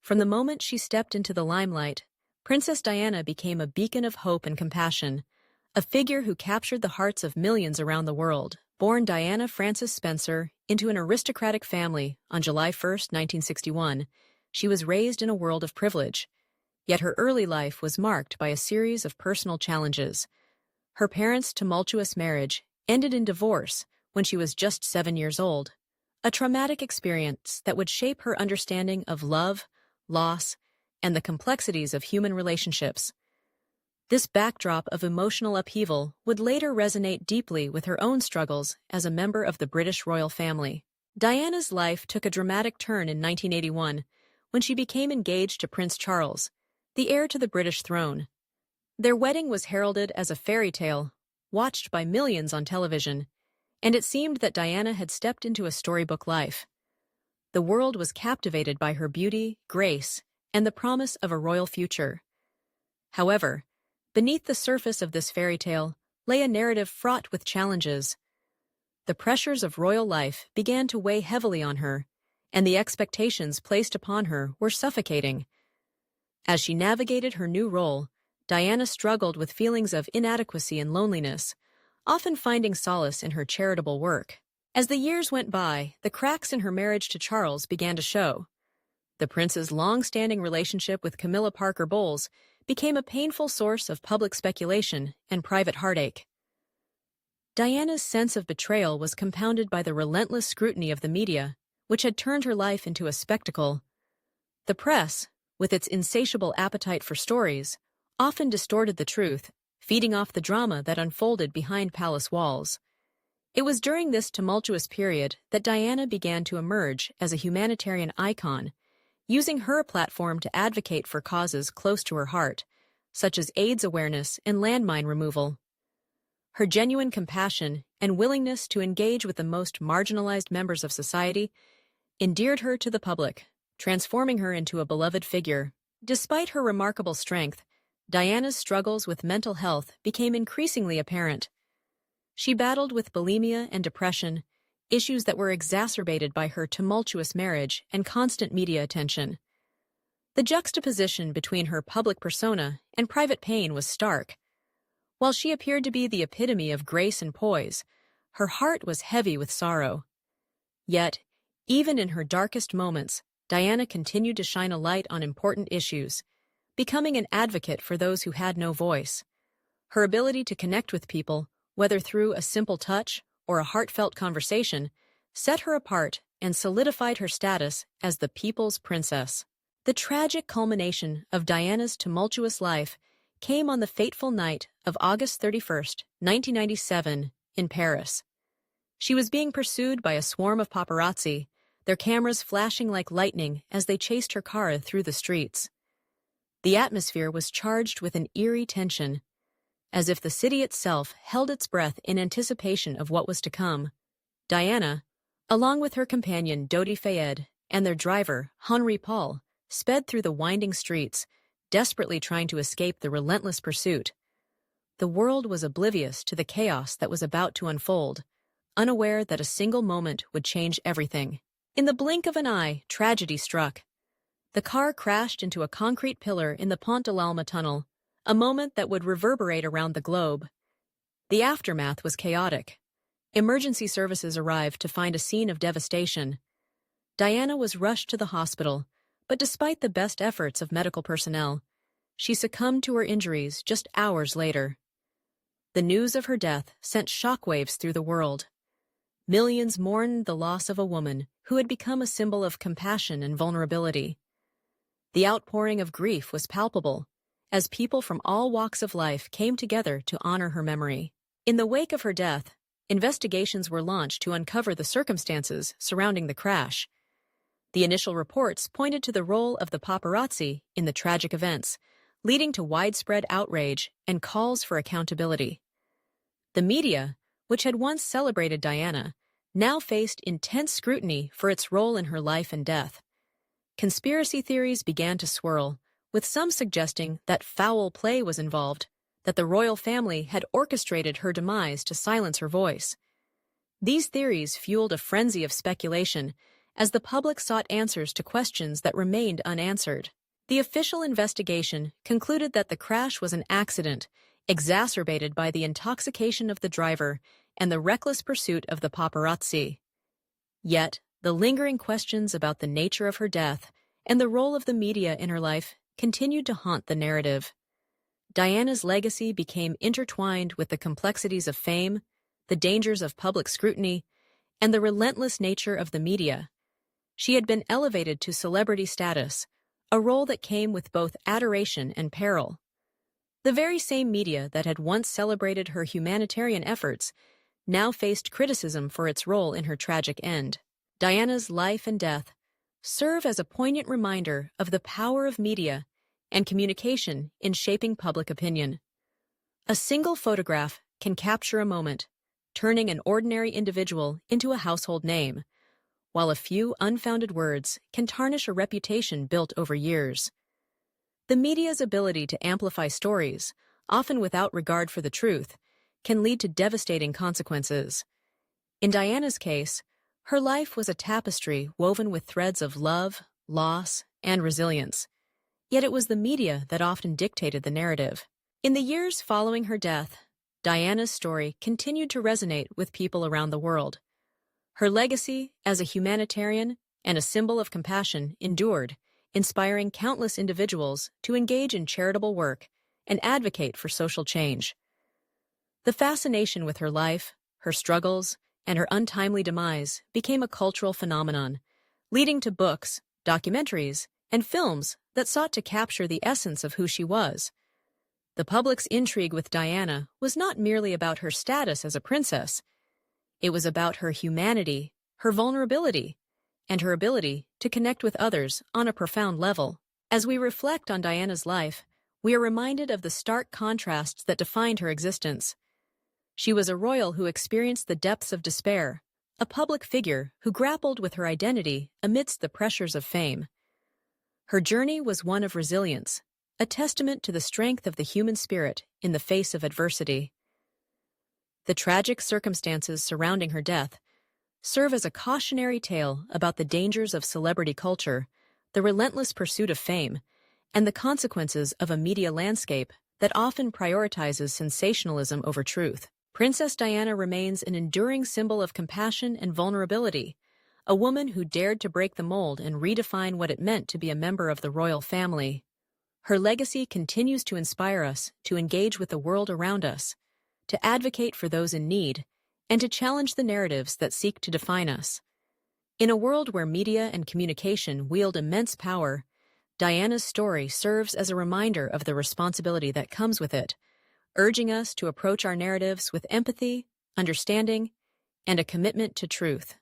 From the moment she stepped into the limelight, Princess Diana became a beacon of hope and compassion, a figure who captured the hearts of millions around the world. Born Diana Frances Spencer into an aristocratic family on July 1, 1961, she was raised in a world of privilege. Yet her early life was marked by a series of personal challenges. Her parents' tumultuous marriage ended in divorce when she was just 7 years old, a traumatic experience that would shape her understanding of love, loss, and the complexities of human relationships. This backdrop of emotional upheaval would later resonate deeply with her own struggles as a member of the British royal family. Diana's life took a dramatic turn in 1981 when she became engaged to Prince Charles, the heir to the British throne. Their wedding was heralded as a fairy tale, watched by millions on television, and it seemed that Diana had stepped into a storybook life. The world was captivated by her beauty, grace, and the promise of a royal future. However, beneath the surface of this fairy tale lay a narrative fraught with challenges. The pressures of royal life began to weigh heavily on her, and the expectations placed upon her were suffocating. As she navigated her new role, Diana struggled with feelings of inadequacy and loneliness, often finding solace in her charitable work. As the years went by, the cracks in her marriage to Charles began to show. The prince's long-standing relationship with Camilla Parker Bowles became a painful source of public speculation and private heartache. Diana's sense of betrayal was compounded by the relentless scrutiny of the media, which had turned her life into a spectacle. The press, with its insatiable appetite for stories, often distorted the truth, feeding off the drama that unfolded behind palace walls. It was during this tumultuous period that Diana began to emerge as a humanitarian icon, using her platform to advocate for causes close to her heart, such as AIDS awareness and landmine removal. Her genuine compassion and willingness to engage with the most marginalized members of society endeared her to the public, transforming her into a beloved figure. Despite her remarkable strength, Diana's struggles with mental health became increasingly apparent. She battled with bulimia and depression, issues that were exacerbated by her tumultuous marriage and constant media attention. The juxtaposition between her public persona and private pain was stark. While she appeared to be the epitome of grace and poise, her heart was heavy with sorrow. Yet, even in her darkest moments, Diana continued to shine a light on important issues, becoming an advocate for those who had no voice. Her ability to connect with people, whether through a simple touch or a heartfelt conversation, set her apart and solidified her status as the people's princess. The tragic culmination of Diana's tumultuous life came on the fateful night of August 31, 1997, in Paris. She was being pursued by a swarm of paparazzi, their cameras flashing like lightning as they chased her car through the streets. The atmosphere was charged with an eerie tension, as if the city itself held its breath in anticipation of what was to come. Diana, along with her companion Dodi Fayed and their driver, Henri Paul, sped through the winding streets, desperately trying to escape the relentless pursuit. The world was oblivious to the chaos that was about to unfold, unaware that a single moment would change everything. In the blink of an eye, tragedy struck. The car crashed into a concrete pillar in the Pont de l'Alma tunnel, a moment that would reverberate around the globe. The aftermath was chaotic. Emergency services arrived to find a scene of devastation. Diana was rushed to the hospital, but despite the best efforts of medical personnel, she succumbed to her injuries just hours later. The news of her death sent shockwaves through the world. Millions mourned the loss of a woman who had become a symbol of compassion and vulnerability. The outpouring of grief was palpable, as people from all walks of life came together to honor her memory. In the wake of her death, investigations were launched to uncover the circumstances surrounding the crash. The initial reports pointed to the role of the paparazzi in the tragic events, leading to widespread outrage and calls for accountability. The media, which had once celebrated Diana, now faced intense scrutiny for its role in her life and death. Conspiracy theories began to swirl, with some suggesting that foul play was involved, that the royal family had orchestrated her demise to silence her voice. These theories fueled a frenzy of speculation as the public sought answers to questions that remained unanswered. The official investigation concluded that the crash was an accident, exacerbated by the intoxication of the driver and the reckless pursuit of the paparazzi. Yet, the lingering questions about the nature of her death and the role of the media in her life continued to haunt the narrative. Diana's legacy became intertwined with the complexities of fame, the dangers of public scrutiny, and the relentless nature of the media. She had been elevated to celebrity status, a role that came with both adoration and peril. The very same media that had once celebrated her humanitarian efforts now faced criticism for its role in her tragic end. Diana's life and death serve as a poignant reminder of the power of media and communication in shaping public opinion. A single photograph can capture a moment, turning an ordinary individual into a household name, while a few unfounded words can tarnish a reputation built over years. The media's ability to amplify stories, often without regard for the truth, can lead to devastating consequences. In Diana's case, her life was a tapestry woven with threads of love, loss, and resilience. Yet it was the media that often dictated the narrative. In the years following her death, Diana's story continued to resonate with people around the world. Her legacy as a humanitarian and a symbol of compassion endured, inspiring countless individuals to engage in charitable work and advocate for social change. The fascination with her life, her struggles, and her untimely demise became a cultural phenomenon, leading to books, documentaries, and films that sought to capture the essence of who she was. The public's intrigue with Diana was not merely about her status as a princess. It was about her humanity, her vulnerability, and her ability to connect with others on a profound level. As we reflect on Diana's life, we are reminded of the stark contrasts that defined her existence. She was a royal who experienced the depths of despair, a public figure who grappled with her identity amidst the pressures of fame. Her journey was one of resilience, a testament to the strength of the human spirit in the face of adversity. The tragic circumstances surrounding her death serve as a cautionary tale about the dangers of celebrity culture, the relentless pursuit of fame, and the consequences of a media landscape that often prioritizes sensationalism over truth. Princess Diana remains an enduring symbol of compassion and vulnerability, a woman who dared to break the mold and redefine what it meant to be a member of the royal family. Her legacy continues to inspire us to engage with the world around us, to advocate for those in need, and to challenge the narratives that seek to define us. In a world where media and communication wield immense power, Diana's story serves as a reminder of the responsibility that comes with it, urging us to approach our narratives with empathy, understanding, and a commitment to truth.